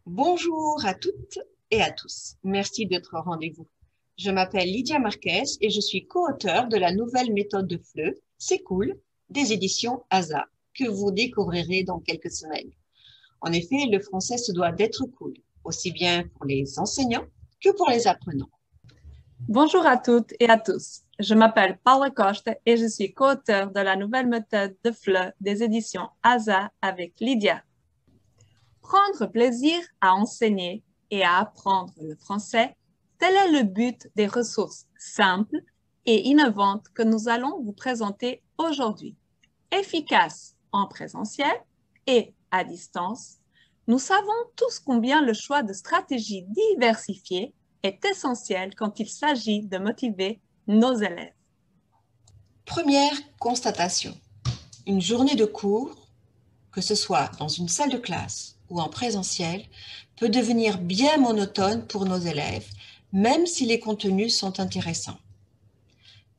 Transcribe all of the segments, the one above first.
Bonjour à toutes et à tous. Merci d'être au rendez-vous. Je m'appelle Lydia Marquez et je suis co-auteure de la nouvelle méthode de FLE, C'est cool, des éditions ASA, que vous découvrirez dans quelques semaines. En effet, le français se doit d'être cool, aussi bien pour les enseignants que pour les apprenants. Bonjour à toutes et à tous. Je m'appelle Paula Costa et je suis co-auteure de la nouvelle méthode de FLE des éditions ASA avec Lydia. Prendre plaisir à enseigner et à apprendre le français, tel est le but des ressources simples et innovantes que nous allons vous présenter aujourd'hui. Efficaces en présentiel et à distance, nous savons tous combien le choix de stratégies diversifiées est essentiel quand il s'agit de motiver nos élèves. Première constatation. Une journée de cours, que ce soit dans une salle de classe ou en présentiel, peut devenir bien monotone pour nos élèves, même si les contenus sont intéressants.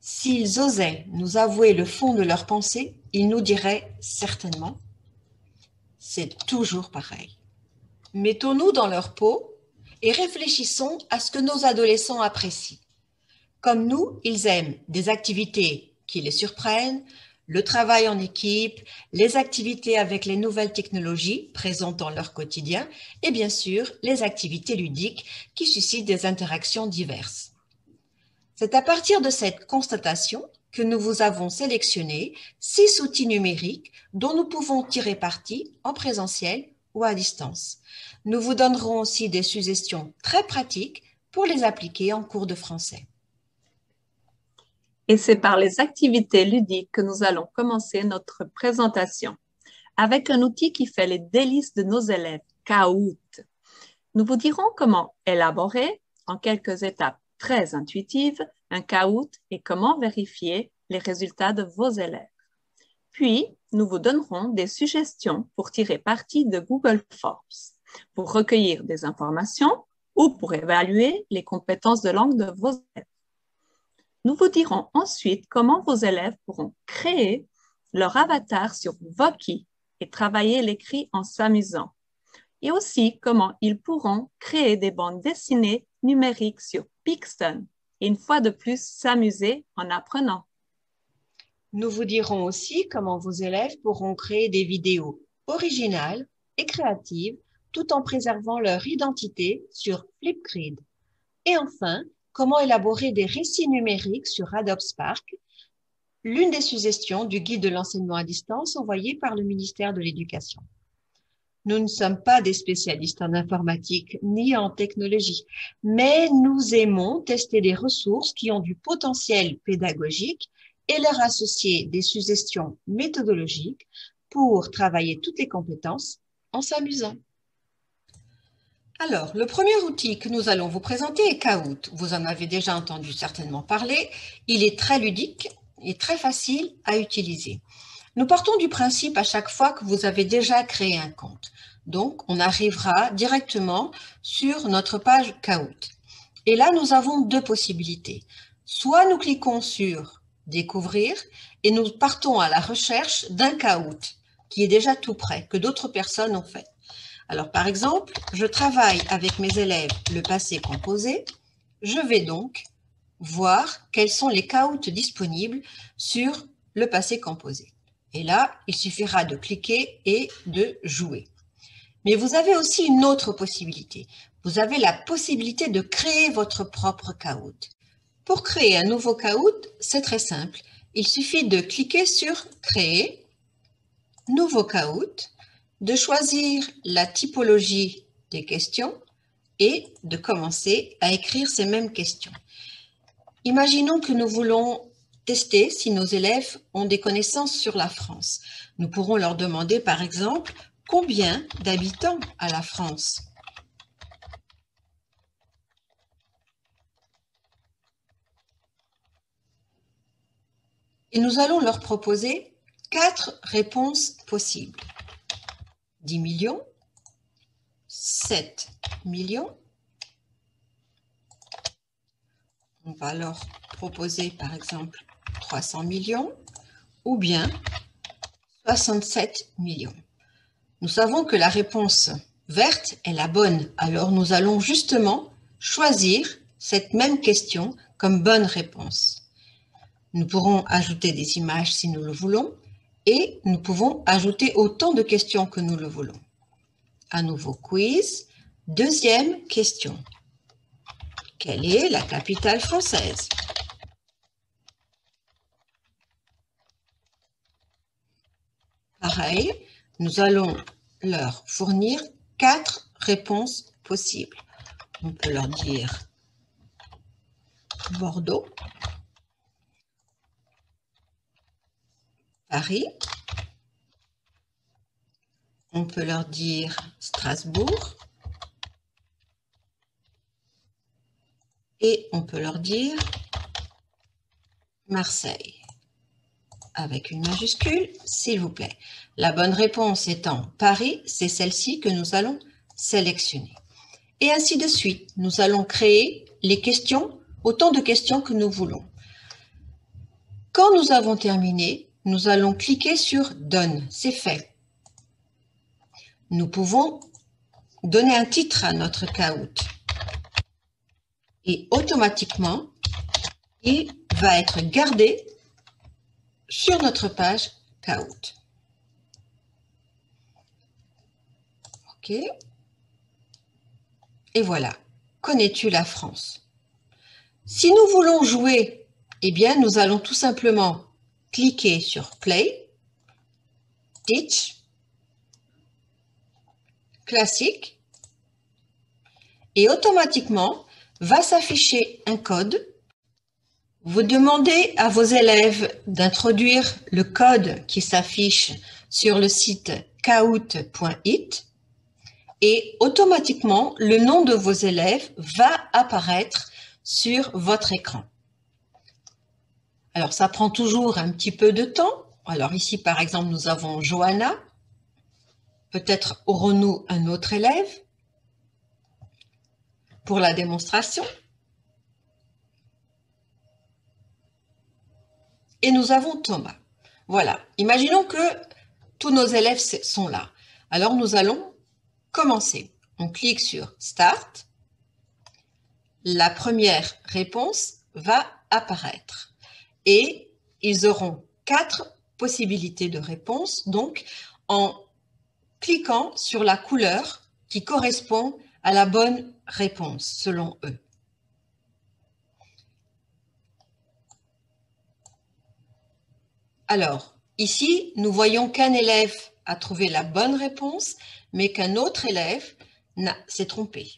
S'ils osaient nous avouer le fond de leurs pensées, ils nous diraient certainement « c'est toujours pareil ». Mettons-nous dans leur peau et réfléchissons à ce que nos adolescents apprécient. Comme nous, ils aiment des activités qui les surprennent, le travail en équipe, les activités avec les nouvelles technologies présentes dans leur quotidien et bien sûr les activités ludiques qui suscitent des interactions diverses. C'est à partir de cette constatation que nous vous avons sélectionné 6 outils numériques dont nous pouvons tirer parti en présentiel ou à distance. Nous vous donnerons aussi des suggestions très pratiques pour les appliquer en cours de français. Et c'est par les activités ludiques que nous allons commencer notre présentation avec un outil qui fait les délices de nos élèves, Kahoot. Nous vous dirons comment élaborer, en quelques étapes très intuitives, un Kahoot et comment vérifier les résultats de vos élèves. Puis, nous vous donnerons des suggestions pour tirer parti de Google Forms, pour recueillir des informations ou pour évaluer les compétences de langue de vos élèves. Nous vous dirons ensuite comment vos élèves pourront créer leur avatar sur Voki et travailler l'écrit en s'amusant. Et aussi comment ils pourront créer des bandes dessinées numériques sur Pixton et une fois de plus s'amuser en apprenant. Nous vous dirons aussi comment vos élèves pourront créer des vidéos originales et créatives tout en préservant leur identité sur Flipgrid. Et enfin, comment élaborer des récits numériques sur Adobe Spark, l'une des suggestions du guide de l'enseignement à distance envoyé par le ministère de l'Éducation. Nous ne sommes pas des spécialistes en informatique ni en technologie, mais nous aimons tester des ressources qui ont du potentiel pédagogique et leur associer des suggestions méthodologiques pour travailler toutes les compétences en s'amusant. Alors, le premier outil que nous allons vous présenter est Kahoot. Vous en avez déjà entendu certainement parler. Il est très ludique et très facile à utiliser. Nous partons du principe à chaque fois que vous avez déjà créé un compte. Donc, on arrivera directement sur notre page Kahoot. Et là, nous avons 2 possibilités. Soit nous cliquons sur « Découvrir » et nous partons à la recherche d'un Kahoot qui est déjà tout prêt, que d'autres personnes ont fait. Alors, par exemple, je travaille avec mes élèves le passé composé. Je vais donc voir quels sont les Kahoots disponibles sur le passé composé. Et là, il suffira de cliquer et de jouer. Mais vous avez aussi une autre possibilité. Vous avez la possibilité de créer votre propre Kahoot. Pour créer un nouveau Kahoot, c'est très simple. Il suffit de cliquer sur « Créer »,« Nouveau Kahoot », de choisir la typologie des questions et de commencer à écrire ces mêmes questions. Imaginons que nous voulons tester si nos élèves ont des connaissances sur la France. Nous pourrons leur demander par exemple combien d'habitants a la France. Et nous allons leur proposer 4 réponses possibles. 10 millions, 7 millions. On va leur proposer par exemple 300 millions ou bien 67 millions. Nous savons que la réponse verte est la bonne. Alors nous allons justement choisir cette même question comme bonne réponse. Nous pourrons ajouter des images si nous le voulons et nous pouvons ajouter autant de questions que nous le voulons. À nouveau quiz. Deuxième question. Quelle est la capitale française? Pareil, nous allons leur fournir 4 réponses possibles. On peut leur dire Bordeaux, Paris, on peut leur dire Strasbourg et on peut leur dire Marseille. Avec une majuscule, s'il vous plaît. La bonne réponse étant Paris, c'est celle-ci que nous allons sélectionner. Et ainsi de suite, nous allons créer les questions, autant de questions que nous voulons. Quand nous avons terminé, nous allons cliquer sur Donne, c'est fait. Nous pouvons donner un titre à notre Kahoot. Et automatiquement, il va être gardé sur notre page Kahoot. OK. Et voilà. Connais-tu la France? Si nous voulons jouer, eh bien, nous allons tout simplement cliquer sur Play, Teach, Classique, et automatiquement va s'afficher un code. Vous demandez à vos élèves d'introduire le code qui s'affiche sur le site kahoot.it et automatiquement, le nom de vos élèves va apparaître sur votre écran. Alors, ça prend toujours un petit peu de temps. Alors ici, par exemple, nous avons Johanna. Peut-être aurons-nous un autre élève pour la démonstration. Et nous avons Thomas. Voilà. Imaginons que tous nos élèves sont là. Alors, nous allons commencer. On clique sur Start. La première réponse va apparaître. Et ils auront 4 possibilités de réponse. Donc, en cliquant sur la couleur qui correspond à la bonne réponse, selon eux. Alors, ici, nous voyons qu'un élève a trouvé la bonne réponse, mais qu'un autre élève s'est trompé.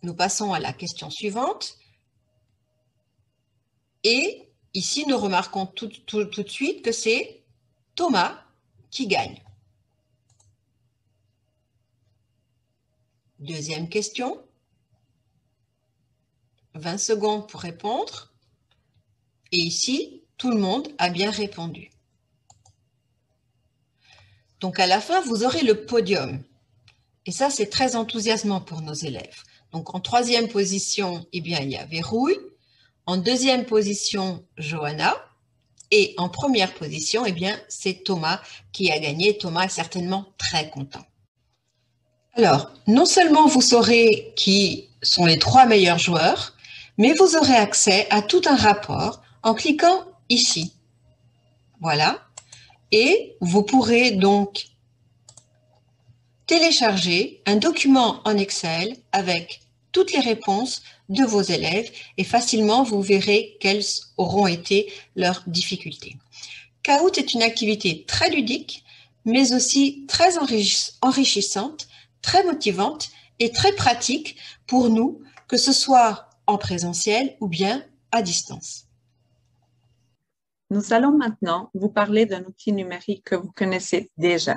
Nous passons à la question suivante. Et ici, nous remarquons tout de suite que c'est Thomas qui gagne. Deuxième question. 20 secondes pour répondre. Et ici, tout le monde a bien répondu. Donc, à la fin, vous aurez le podium. Et ça, c'est très enthousiasmant pour nos élèves. Donc, en troisième position, eh bien, il y a Verrouille. En deuxième position, Johanna. Et en première position, eh bien, c'est Thomas qui a gagné. Thomas est certainement très content. Alors, non seulement vous saurez qui sont les 3 meilleurs joueurs, mais vous aurez accès à tout un rapport en cliquant ici. Voilà. Et vous pourrez donc télécharger un document en Excel avec toutes les réponses de vos élèves et facilement vous verrez quelles auront été leurs difficultés. Kahoot est une activité très ludique, mais aussi très enrichissante, très motivante et très pratique pour nous, que ce soit en présentiel ou bien à distance. Nous allons maintenant vous parler d'un outil numérique que vous connaissez déjà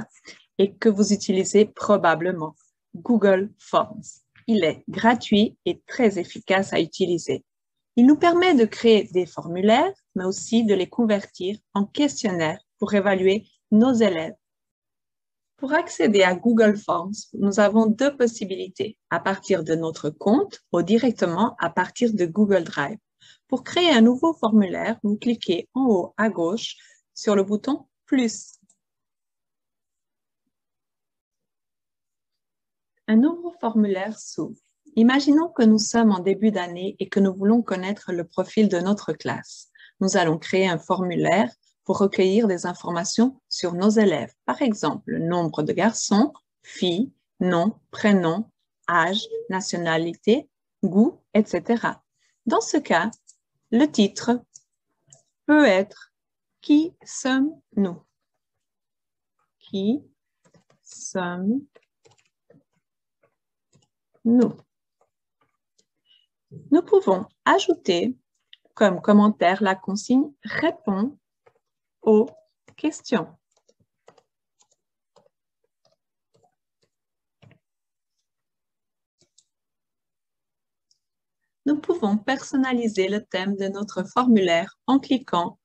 et que vous utilisez probablement, Google Forms. Il est gratuit et très efficace à utiliser. Il nous permet de créer des formulaires, mais aussi de les convertir en questionnaires pour évaluer nos élèves. Pour accéder à Google Forms, nous avons 2 possibilités, à partir de notre compte ou directement à partir de Google Drive. Pour créer un nouveau formulaire, vous cliquez en haut à gauche sur le bouton « Plus ». Un nouveau formulaire s'ouvre. Imaginons que nous sommes en début d'année et que nous voulons connaître le profil de notre classe. Nous allons créer un formulaire pour recueillir des informations sur nos élèves. Par exemple, le nombre de garçons, filles, nom, prénom, âge, nationalité, goût, etc. Dans ce cas, le titre peut être « Qui sommes-nous » ? Qui sommes-nous ? Nous pouvons ajouter comme commentaire la consigne « Réponds aux questions ». Nous pouvons personnaliser le thème de notre formulaire en cliquant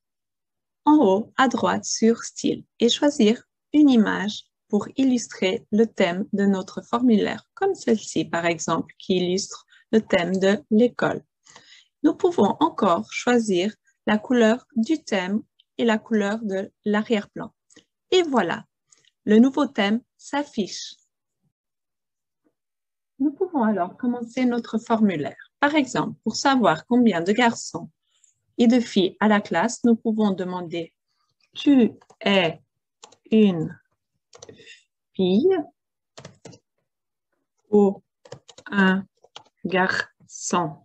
en haut à droite sur « Style » et choisir une image pour illustrer le thème de notre formulaire, comme celle-ci par exemple, qui illustre le thème de l'école. Nous pouvons encore choisir la couleur du thème et la couleur de l'arrière-plan. Et voilà, le nouveau thème s'affiche. Nous pouvons alors commencer notre formulaire. Par exemple, pour savoir combien de garçons et de filles à la classe, nous pouvons demander « Tu es une fille ou un garçon ?»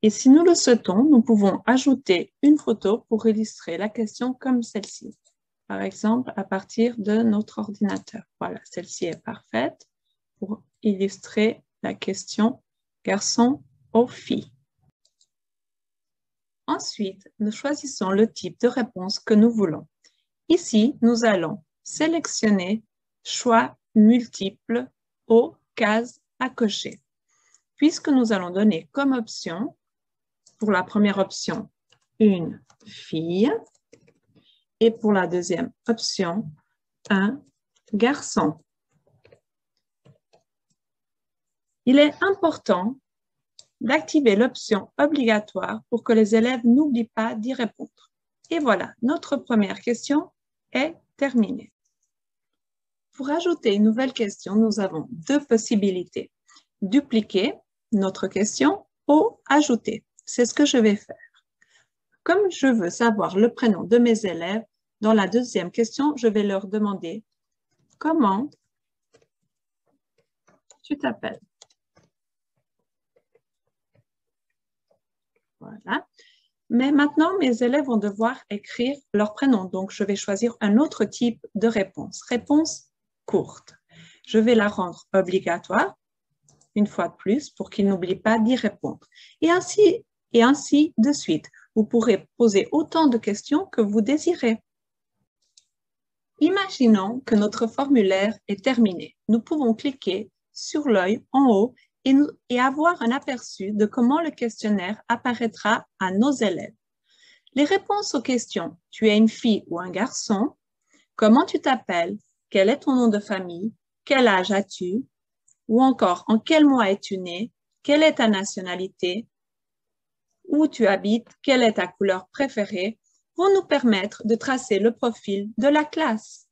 Et si nous le souhaitons, nous pouvons ajouter une photo pour illustrer la question comme celle-ci. Par exemple, à partir de notre ordinateur. Voilà, celle-ci est parfaite pour illustrer la question garçon ou fille. Ensuite, nous choisissons le type de réponse que nous voulons. Ici, nous allons sélectionner choix multiples aux cases à cocher. Puisque nous allons donner comme option, pour la première option, une fille, et pour la deuxième option, un garçon. Il est important d'activer l'option obligatoire pour que les élèves n'oublient pas d'y répondre. Et voilà, notre première question est terminée. Pour ajouter une nouvelle question, nous avons deux possibilités. Dupliquer notre question ou ajouter. C'est ce que je vais faire. Comme je veux savoir le prénom de mes élèves, dans la deuxième question, je vais leur demander « Comment tu t'appelles ?» Voilà. Mais maintenant, mes élèves vont devoir écrire leur prénom. Donc, je vais choisir un autre type de réponse. Réponse courte. Je vais la rendre obligatoire, une fois de plus, pour qu'ils n'oublient pas d'y répondre. Et ainsi de suite. Vous pourrez poser autant de questions que vous désirez. Imaginons que notre formulaire est terminé. Nous pouvons cliquer sur l'œil en haut et avoir un aperçu de comment le questionnaire apparaîtra à nos élèves. Les réponses aux questions « Tu es une fille ou un garçon ?» « Comment tu t'appelles ?» « Quel est ton nom de famille ?» « Quel âge as-tu ?» Ou encore « En quel mois es-tu né ?» « Quelle est ta nationalité ?» Où tu habites, quelle est ta couleur préférée, vont nous permettre de tracer le profil de la classe.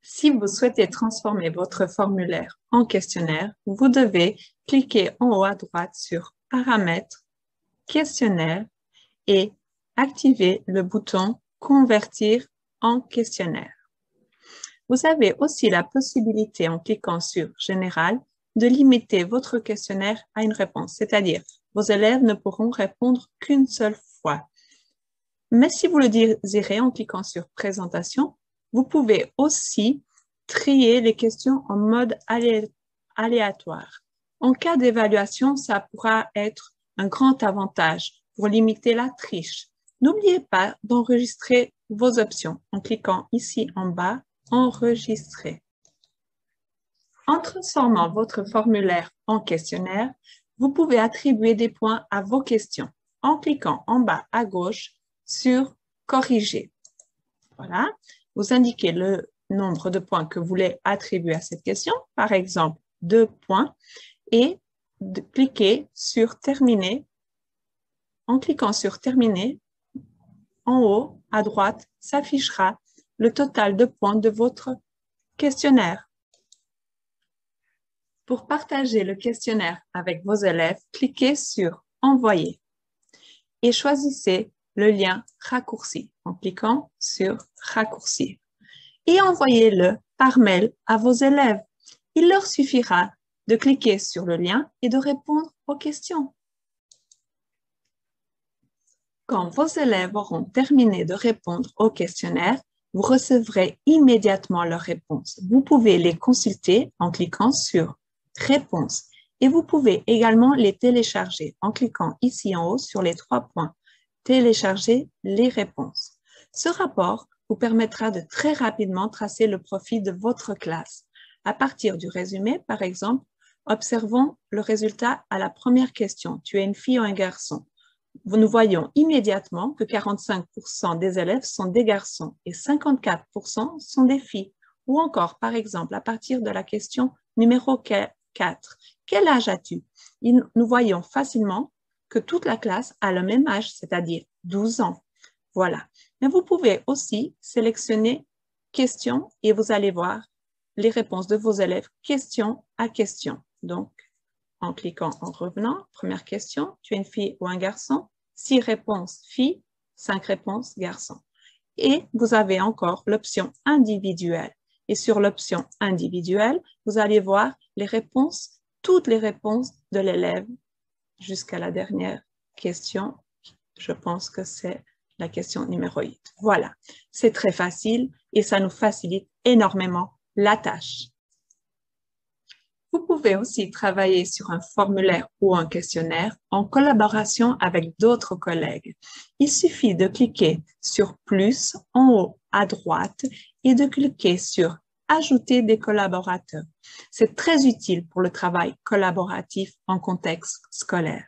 Si vous souhaitez transformer votre formulaire en questionnaire, vous devez cliquer en haut à droite sur « Paramètres »,« Questionnaire » et activer le bouton « Convertir en questionnaire ». Vous avez aussi la possibilité, en cliquant sur « Général », de limiter votre questionnaire à une réponse, c'est-à-dire vos élèves ne pourront répondre qu'une seule fois. Mais si vous le désirez, en cliquant sur « Présentation », vous pouvez aussi trier les questions en mode aléatoire. En cas d'évaluation, ça pourra être un grand avantage pour limiter la triche. N'oubliez pas d'enregistrer vos options en cliquant ici en bas « Enregistrer ». En transformant votre formulaire en questionnaire, vous pouvez attribuer des points à vos questions en cliquant en bas à gauche sur « Corriger ». Voilà, vous indiquez le nombre de points que vous voulez attribuer à cette question, par exemple 2 points, et cliquez sur « Terminer ». En cliquant sur « Terminer », en haut, à droite, s'affichera le total de points de votre questionnaire. Pour partager le questionnaire avec vos élèves, cliquez sur « Envoyer » et choisissez le lien raccourci en cliquant sur « Raccourcir » et envoyez-le par mail à vos élèves. Il leur suffira de cliquer sur le lien et de répondre aux questions. Quand vos élèves auront terminé de répondre au questionnaire, vous recevrez immédiatement leurs réponses. Vous pouvez les consulter en cliquant sur « Réponses » et vous pouvez également les télécharger en cliquant ici en haut sur les 3 points « Télécharger les réponses ». Ce rapport vous permettra de très rapidement tracer le profil de votre classe. À partir du résumé, par exemple, observons le résultat à la première question. Tu es une fille ou un garçon? Nous voyons immédiatement que 45% des élèves sont des garçons et 54% sont des filles. Ou encore, par exemple, à partir de la question numéro 4, quel âge as-tu? Nous voyons facilement que toute la classe a le même âge, c'est-à-dire 12 ans. Voilà. Mais vous pouvez aussi sélectionner question et vous allez voir les réponses de vos élèves question à question. Donc, en cliquant en revenant, première question, tu es une fille ou un garçon? 6 réponses fille, 5 réponses garçon. Et vous avez encore l'option individuelle. Et sur l'option individuelle, vous allez voir les réponses, toutes les réponses de l'élève jusqu'à la dernière question. Je pense que c'est la question numéro 8. Voilà, c'est très facile et ça nous facilite énormément la tâche. Vous pouvez aussi travailler sur un formulaire ou un questionnaire en collaboration avec d'autres collègues. Il suffit de cliquer sur « Plus » en haut à droite et de cliquer sur « Ajouter des collaborateurs ». C'est très utile pour le travail collaboratif en contexte scolaire.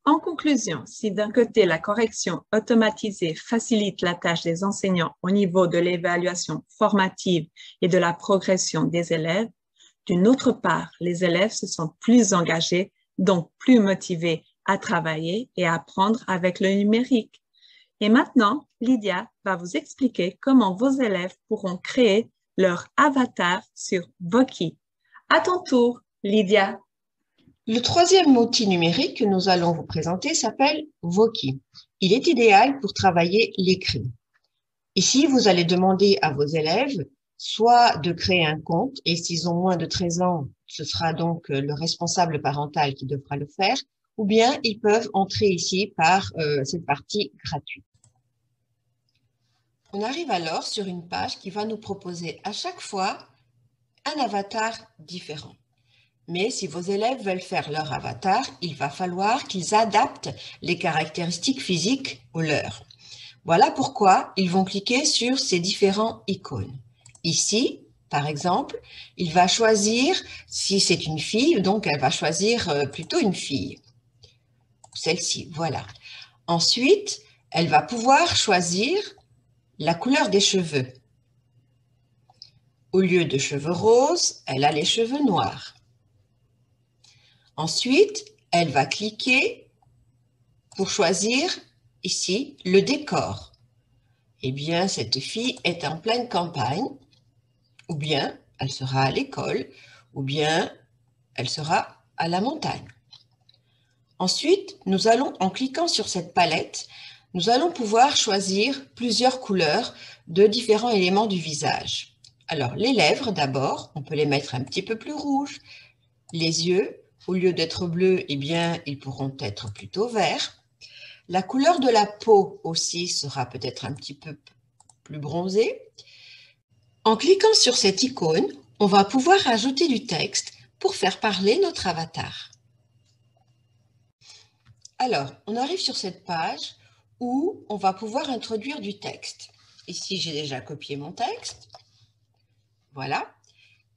En conclusion, si d'un côté la correction automatisée facilite la tâche des enseignants au niveau de l'évaluation formative et de la progression des élèves, d'une autre part, les élèves se sentent plus engagés, donc plus motivés à travailler et à apprendre avec le numérique. Et maintenant, Lydia va vous expliquer comment vos élèves pourront créer leur avatar sur Voki. À ton tour, Lydia. Le troisième outil numérique que nous allons vous présenter s'appelle Voki. Il est idéal pour travailler l'écrit. Ici, vous allez demander à vos élèves soit de créer un compte, et s'ils ont moins de 13 ans, ce sera donc le responsable parental qui devra le faire, ou bien ils peuvent entrer ici par cette partie gratuite. On arrive alors sur une page qui va nous proposer à chaque fois un avatar différent. Mais si vos élèves veulent faire leur avatar, il va falloir qu'ils adaptent les caractéristiques physiques aux leurs. Voilà pourquoi ils vont cliquer sur ces différents icônes. Ici, par exemple, il va choisir, si c'est une fille, donc elle va choisir plutôt une fille. Celle-ci, voilà. Ensuite, elle va pouvoir choisir la couleur des cheveux. Au lieu de cheveux roses, elle a les cheveux noirs. Ensuite, elle va cliquer pour choisir ici le décor. Eh bien, cette fille est en pleine campagne, ou bien elle sera à l'école, ou bien elle sera à la montagne. Ensuite, nous allons, en cliquant sur cette palette, nous allons pouvoir choisir plusieurs couleurs de différents éléments du visage. Alors, les lèvres d'abord, on peut les mettre un petit peu plus rouges. Les yeux, au lieu d'être bleus, eh bien, ils pourront être plutôt verts. La couleur de la peau aussi sera peut-être un petit peu plus bronzée. En cliquant sur cette icône, on va pouvoir ajouter du texte pour faire parler notre avatar. Alors, on arrive sur cette page où on va pouvoir introduire du texte. Ici, j'ai déjà copié mon texte. Voilà.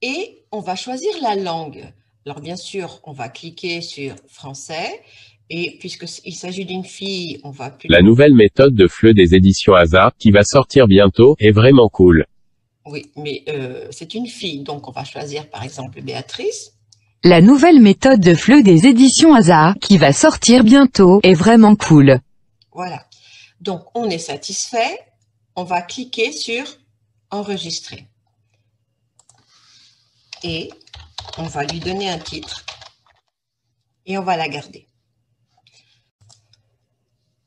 Et on va choisir la langue. Alors, bien sûr, on va cliquer sur français. Et puisqu'il s'agit d'une fille, on va plus... La nouvelle méthode de FLE des éditions Hazard, qui va sortir bientôt, est vraiment cool. Oui, mais c'est une fille, donc on va choisir par exemple Béatrice. La nouvelle méthode de FLE des éditions Hazard, qui va sortir bientôt, est vraiment cool. Voilà. Donc, on est satisfait. On va cliquer sur enregistrer. Et on va lui donner un titre. Et on va la garder.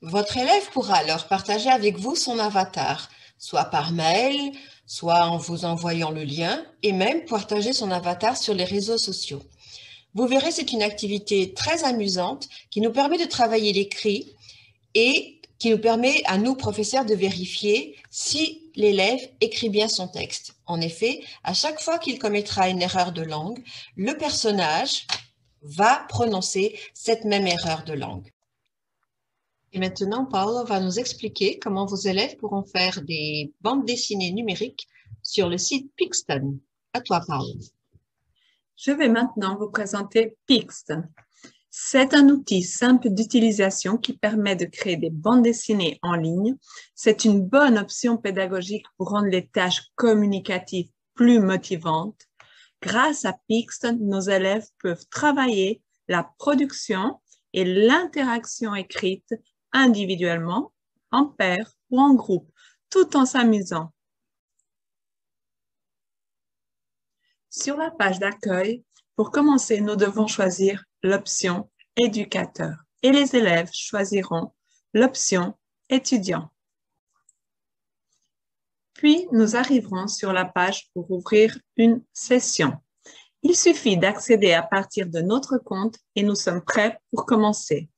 Votre élève pourra alors partager avec vous son avatar, soit par mail, soit en vous envoyant le lien, et même partager son avatar sur les réseaux sociaux. Vous verrez, c'est une activité très amusante qui nous permet de travailler l'écrit et qui nous permet à nous, professeurs, de vérifier si l'élève écrit bien son texte. En effet, à chaque fois qu'il commettra une erreur de langue, le personnage va prononcer cette même erreur de langue. Et maintenant, Paolo va nous expliquer comment vos élèves pourront faire des bandes dessinées numériques sur le site Pixton. À toi, Paolo. Je vais maintenant vous présenter Pixton. C'est un outil simple d'utilisation qui permet de créer des bandes dessinées en ligne. C'est une bonne option pédagogique pour rendre les tâches communicatives plus motivantes. Grâce à Pixton, nos élèves peuvent travailler la production et l'interaction écrite individuellement, en paire ou en groupe, tout en s'amusant. Sur la page d'accueil, pour commencer, nous devons choisir l'option éducateur et les élèves choisiront l'option étudiant. Puis, nous arriverons sur la page pour ouvrir une session. Il suffit d'accéder à partir de notre compte et nous sommes prêts pour commencer.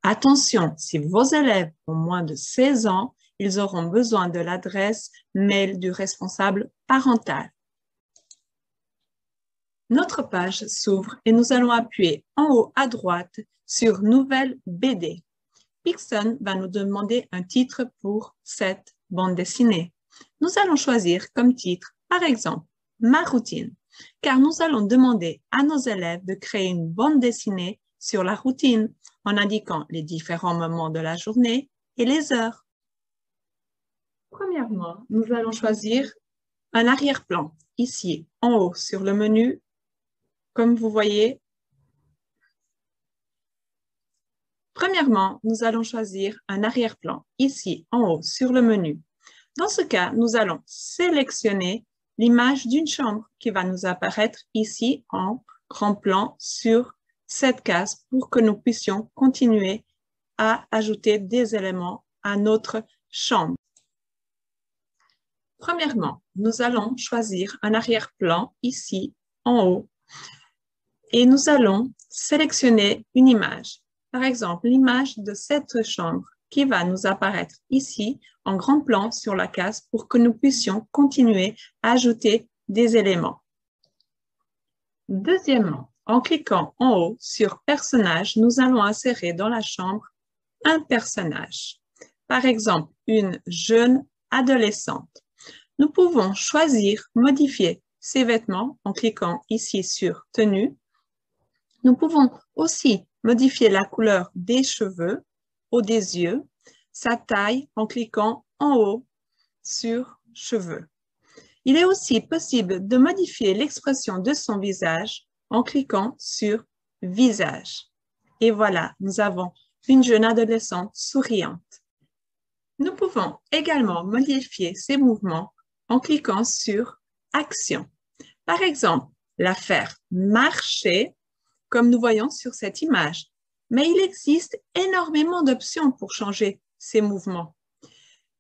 Attention, si vos élèves ont moins de 16 ans, ils auront besoin de l'adresse mail du responsable parental. Notre page s'ouvre et nous allons appuyer en haut à droite sur Nouvelle BD. Pixton va nous demander un titre pour cette bande dessinée. Nous allons choisir comme titre, par exemple, Ma routine, car nous allons demander à nos élèves de créer une bande dessinée sur la routine en indiquant les différents moments de la journée et les heures. Premièrement, nous allons choisir un arrière-plan, ici en haut sur le menu. Comme vous voyez, premièrement, nous allons choisir un arrière-plan, ici en haut sur le menu. Dans ce cas, nous allons sélectionner l'image d'une chambre qui va nous apparaître ici en grand plan sur cette case pour que nous puissions continuer à ajouter des éléments à notre chambre. Premièrement, nous allons choisir un arrière-plan ici en haut et nous allons sélectionner une image. Par exemple, l'image de cette chambre qui va nous apparaître ici en grand plan sur la case pour que nous puissions continuer à ajouter des éléments. Deuxièmement, en cliquant en haut sur personnage, nous allons insérer dans la chambre un personnage. Par exemple, une jeune adolescente. Nous pouvons choisir, modifier ses vêtements en cliquant ici sur tenue. Nous pouvons aussi modifier la couleur des cheveux ou des yeux, sa taille en cliquant en haut sur cheveux. Il est aussi possible de modifier l'expression de son visage en cliquant sur visage. Et voilà, nous avons une jeune adolescente souriante. Nous pouvons également modifier ses mouvements en cliquant sur action. Par exemple, la faire marcher comme nous voyons sur cette image. Mais il existe énormément d'options pour changer ces mouvements.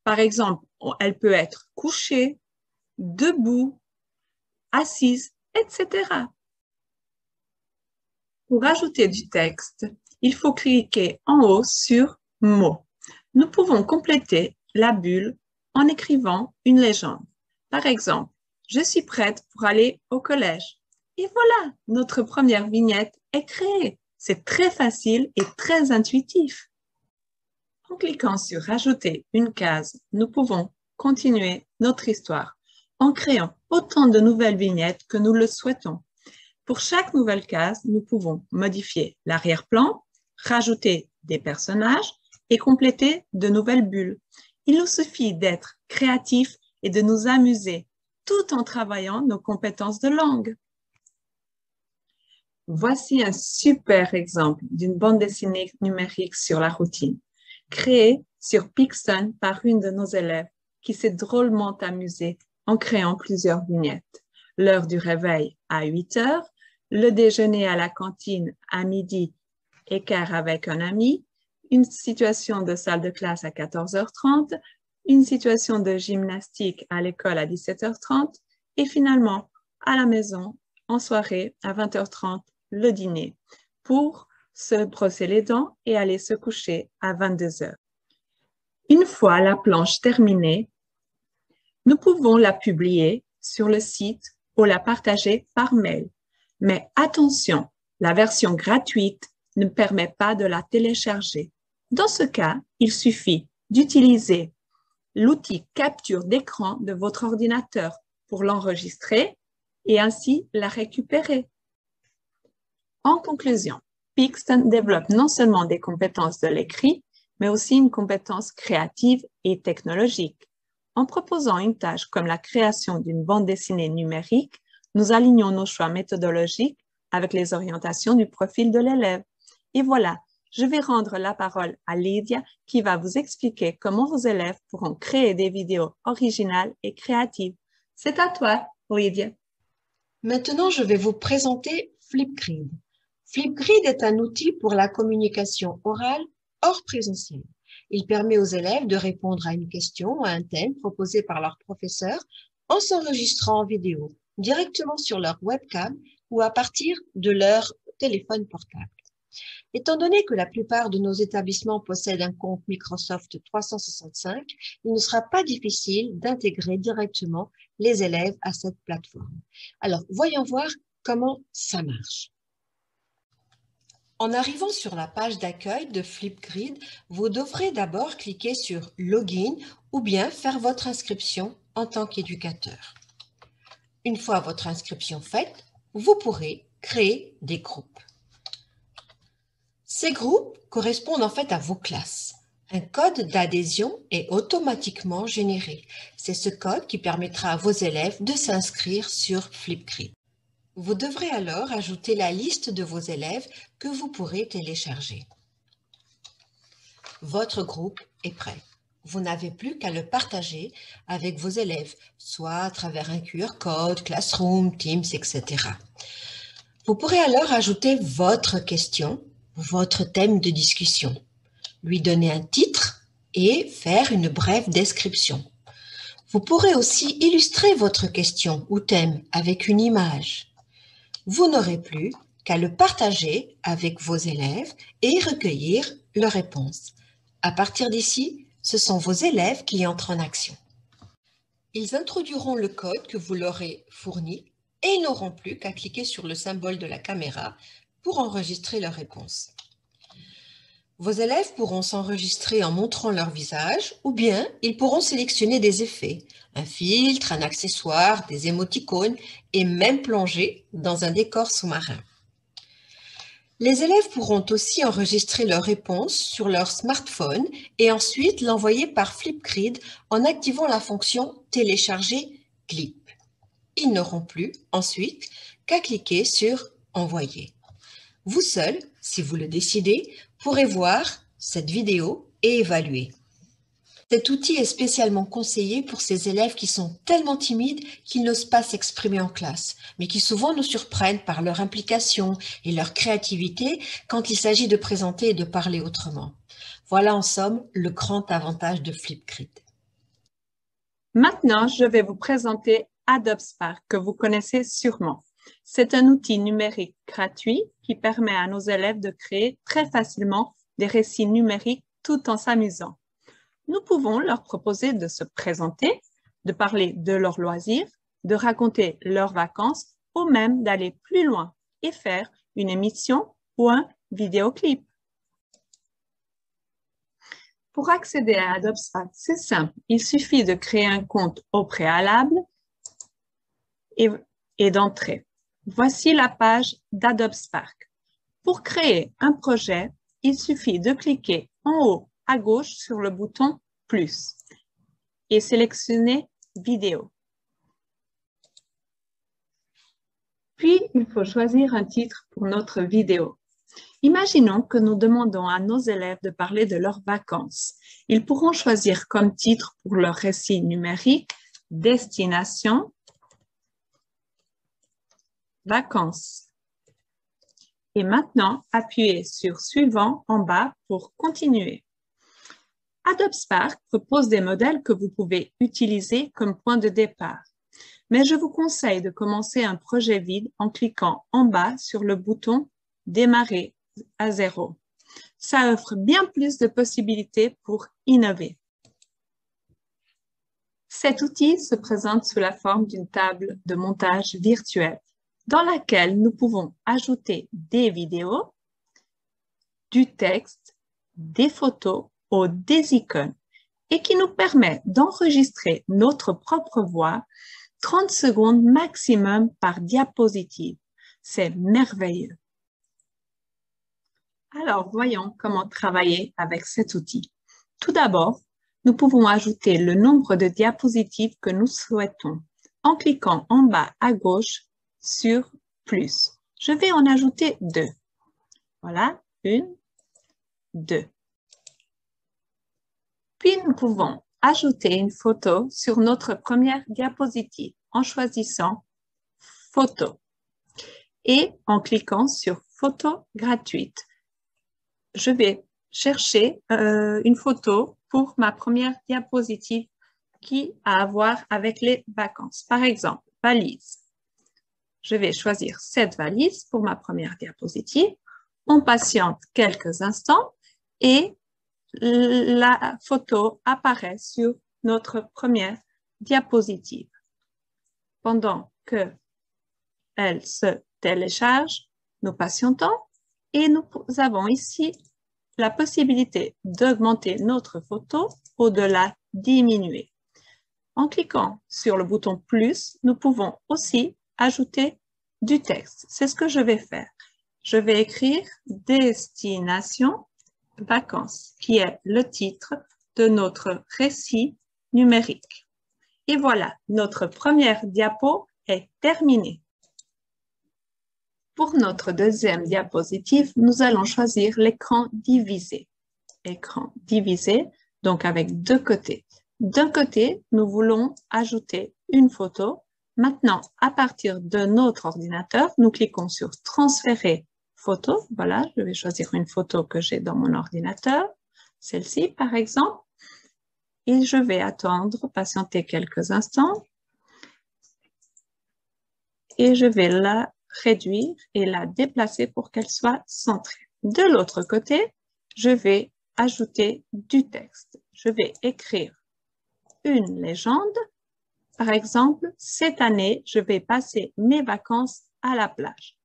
Par exemple, elle peut être couchée, debout, assise, etc. Pour ajouter du texte, il faut cliquer en haut sur « Mots ». Nous pouvons compléter la bulle en écrivant une légende. Par exemple, « Je suis prête pour aller au collège ». Et voilà, notre première vignette est créée. C'est très facile et très intuitif. En cliquant sur « Ajouter une case », nous pouvons continuer notre histoire en créant autant de nouvelles vignettes que nous le souhaitons. Pour chaque nouvelle case, nous pouvons modifier l'arrière-plan, rajouter des personnages et compléter de nouvelles bulles. Il nous suffit d'être créatifs et de nous amuser tout en travaillant nos compétences de langue. Voici un super exemple d'une bande dessinée numérique sur la routine. créé sur Pixton par une de nos élèves qui s'est drôlement amusée en créant plusieurs vignettes. L'heure du réveil à 8 heures, le déjeuner à la cantine à midi, écart avec un ami, une situation de salle de classe à 14h30, une situation de gymnastique à l'école à 17h30 et finalement à la maison en soirée à 20h30 le dîner pour se brosser les dents et aller se coucher à 22h. Une fois la planche terminée, nous pouvons la publier sur le site ou la partager par mail. Mais attention, la version gratuite ne permet pas de la télécharger. Dans ce cas, il suffit d'utiliser l'outil capture d'écran de votre ordinateur pour l'enregistrer et ainsi la récupérer. En conclusion, Pixton développe non seulement des compétences de l'écrit, mais aussi une compétence créative et technologique. En proposant une tâche comme la création d'une bande dessinée numérique, nous alignons nos choix méthodologiques avec les orientations du profil de l'élève. Et voilà, je vais rendre la parole à Lydia qui va vous expliquer comment vos élèves pourront créer des vidéos originales et créatives. C'est à toi, Lydia. Maintenant, je vais vous présenter Flipgrid. Flipgrid est un outil pour la communication orale hors présentiel. Il permet aux élèves de répondre à une question ou à un thème proposé par leur professeur en s'enregistrant en vidéo directement sur leur webcam ou à partir de leur téléphone portable. Étant donné que la plupart de nos établissements possèdent un compte Microsoft 365, il ne sera pas difficile d'intégrer directement les élèves à cette plateforme. Alors, voyons voir comment ça marche. En arrivant sur la page d'accueil de Flipgrid, vous devrez d'abord cliquer sur Login ou bien faire votre inscription en tant qu'éducateur. Une fois votre inscription faite, vous pourrez créer des groupes. Ces groupes correspondent en fait à vos classes. Un code d'adhésion est automatiquement généré. C'est ce code qui permettra à vos élèves de s'inscrire sur Flipgrid. Vous devrez alors ajouter la liste de vos élèves que vous pourrez télécharger. Votre groupe est prêt. Vous n'avez plus qu'à le partager avec vos élèves, soit à travers un QR code, Classroom, Teams, etc. Vous pourrez alors ajouter votre question, votre thème de discussion, lui donner un titre et faire une brève description. Vous pourrez aussi illustrer votre question ou thème avec une image. Vous n'aurez plus qu'à le partager avec vos élèves et recueillir leurs réponses. À partir d'ici, ce sont vos élèves qui entrent en action. Ils introduiront le code que vous leur aurez fourni et ils n'auront plus qu'à cliquer sur le symbole de la caméra pour enregistrer leurs réponses. Vos élèves pourront s'enregistrer en montrant leur visage ou bien ils pourront sélectionner des effets, un filtre, un accessoire, des émoticônes et même plonger dans un décor sous-marin. Les élèves pourront aussi enregistrer leurs réponses sur leur smartphone et ensuite l'envoyer par Flipgrid en activant la fonction « Télécharger clip ». Ils n'auront plus ensuite qu'à cliquer sur « Envoyer ». Vous seul, si vous le décidez, pourrez voir cette vidéo et évaluer. Cet outil est spécialement conseillé pour ces élèves qui sont tellement timides qu'ils n'osent pas s'exprimer en classe, mais qui souvent nous surprennent par leur implication et leur créativité quand il s'agit de présenter et de parler autrement. Voilà en somme le grand avantage de Flipgrid. Maintenant, je vais vous présenter Adobe Spark que vous connaissez sûrement. C'est un outil numérique gratuit qui permet à nos élèves de créer très facilement des récits numériques tout en s'amusant. Nous pouvons leur proposer de se présenter, de parler de leurs loisirs, de raconter leurs vacances ou même d'aller plus loin et faire une émission ou un vidéoclip. Pour accéder à Adobe Spark, c'est simple. Il suffit de créer un compte au préalable et d'entrer. Voici la page d'Adobe Spark. Pour créer un projet, il suffit de cliquer en haut à gauche sur le bouton « Plus » et sélectionner « Vidéo ». Puis, il faut choisir un titre pour notre vidéo. Imaginons que nous demandons à nos élèves de parler de leurs vacances. Ils pourront choisir comme titre pour leur récit numérique « Destination, vacances ». Et maintenant, appuyez sur « Suivant » en bas pour continuer. Adobe Spark propose des modèles que vous pouvez utiliser comme point de départ. Mais je vous conseille de commencer un projet vide en cliquant en bas sur le bouton « Démarrer à zéro ». Ça offre bien plus de possibilités pour innover. Cet outil se présente sous la forme d'une table de montage virtuelle dans laquelle nous pouvons ajouter des vidéos, du texte, des photos ou des icônes et qui nous permet d'enregistrer notre propre voix 30 secondes maximum par diapositive. C'est merveilleux. Alors, voyons comment travailler avec cet outil. Tout d'abord, nous pouvons ajouter le nombre de diapositives que nous souhaitons en cliquant en bas à gauche sur « Plus ». Je vais en ajouter 2. Voilà, 1, 2. Puis, nous pouvons ajouter une photo sur notre première diapositive en choisissant « Photo » et en cliquant sur « Photo gratuite ». Je vais chercher une photo pour ma première diapositive qui a à voir avec les vacances. Par exemple, valise. Je vais choisir cette valise pour ma première diapositive. On patiente quelques instants et la photo apparaît sur notre première diapositive. Pendant qu'elle se télécharge, nous patientons et nous avons ici la possibilité d'augmenter notre photo ou de la diminuer. En cliquant sur le bouton « Plus », nous pouvons aussi ajouter du texte. C'est ce que je vais faire. Je vais écrire « Destination vacances » qui est le titre de notre récit numérique. Et voilà, notre première diapo est terminée. Pour notre deuxième diapositive, nous allons choisir l'écran divisé. Écran divisé, donc avec deux côtés. D'un côté, nous voulons ajouter une photo. Maintenant, à partir de notre ordinateur, nous cliquons sur « Transférer photo ». Voilà, je vais choisir une photo que j'ai dans mon ordinateur, celle-ci par exemple. Et je vais attendre, patienter quelques instants. Et je vais la réduire et la déplacer pour qu'elle soit centrée. De l'autre côté, je vais ajouter du texte. Je vais écrire une légende. Par exemple, cette année, je vais passer mes vacances à la plage.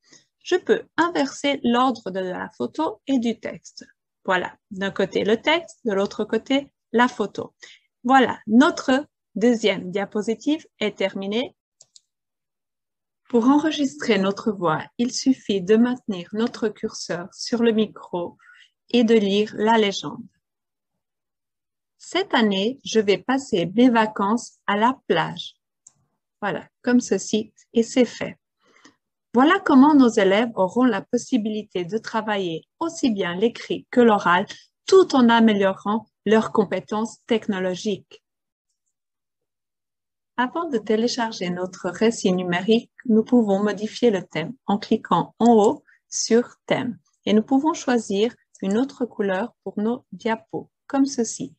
Je peux inverser l'ordre de la photo et du texte. Voilà, d'un côté le texte, de l'autre côté la photo. Voilà, notre deuxième diapositive est terminée. Pour enregistrer notre voix, il suffit de maintenir notre curseur sur le micro et de lire la légende. Cette année, je vais passer mes vacances à la plage. Voilà, comme ceci, et c'est fait. Voilà comment nos élèves auront la possibilité de travailler aussi bien l'écrit que l'oral, tout en améliorant leurs compétences technologiques. Avant de télécharger notre récit numérique, nous pouvons modifier le thème en cliquant en haut sur « Thème » et nous pouvons choisir une autre couleur pour nos diapos, comme ceci.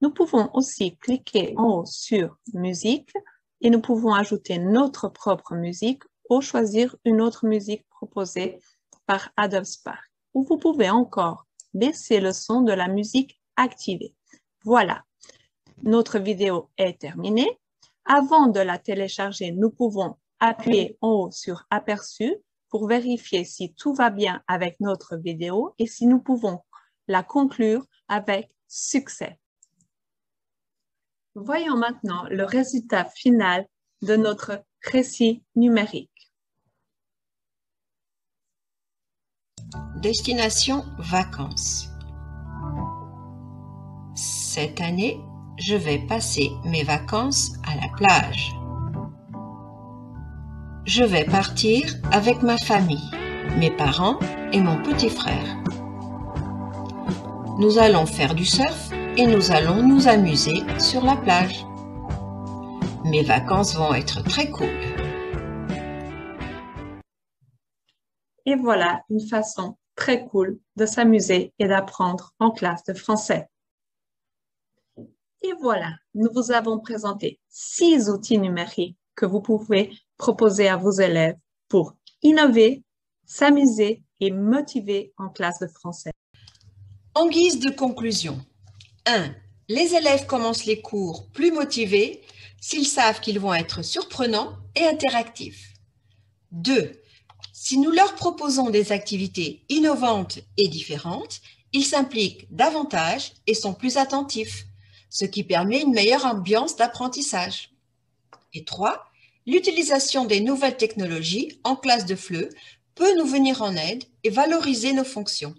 Nous pouvons aussi cliquer en haut sur « Musique » et nous pouvons ajouter notre propre musique ou choisir une autre musique proposée par Adobe Spark. Ou vous pouvez encore baisser le son de la musique activée. Voilà, notre vidéo est terminée. Avant de la télécharger, nous pouvons appuyer en haut sur « Aperçu » pour vérifier si tout va bien avec notre vidéo et si nous pouvons la conclure avec succès. Voyons maintenant le résultat final de notre récit numérique. Destination vacances. Cette année, je vais passer mes vacances à la plage. Je vais partir avec ma famille. mes parents et mon petit frère. Nous allons faire du surf et nous allons nous amuser sur la plage. Mes vacances vont être très cool. Et voilà une façon très cool de s'amuser et d'apprendre en classe de français. Et voilà, nous vous avons présenté 6 outils numériques que vous pouvez proposer à vos élèves pour innover, s'amuser et motiver en classe de français. En guise de conclusion, 1. Les élèves commencent les cours plus motivés s'ils savent qu'ils vont être surprenants et interactifs. 2. Si nous leur proposons des activités innovantes et différentes, ils s'impliquent davantage et sont plus attentifs, ce qui permet une meilleure ambiance d'apprentissage. Et 3. L'utilisation des nouvelles technologies en classe de FLE peut nous venir en aide et valoriser nos fonctions.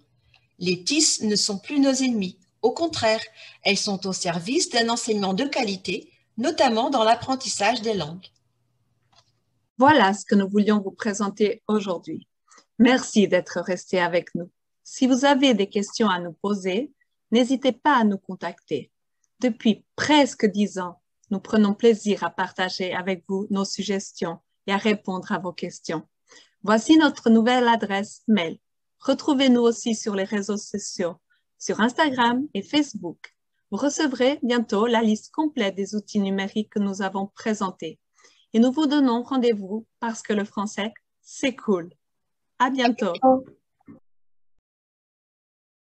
Les TIS ne sont plus nos ennemis. Au contraire, elles sont au service d'un enseignement de qualité, notamment dans l'apprentissage des langues. Voilà ce que nous voulions vous présenter aujourd'hui. Merci d'être resté avec nous. Si vous avez des questions à nous poser, n'hésitez pas à nous contacter. Depuis presque 10 ans, nous prenons plaisir à partager avec vous nos suggestions et à répondre à vos questions. Voici notre nouvelle adresse mail. Retrouvez-nous aussi sur les réseaux sociaux, sur Instagram et Facebook. Vous recevrez bientôt la liste complète des outils numériques que nous avons présentés. Et nous vous donnons rendez-vous parce que le français, c'est cool. À bientôt.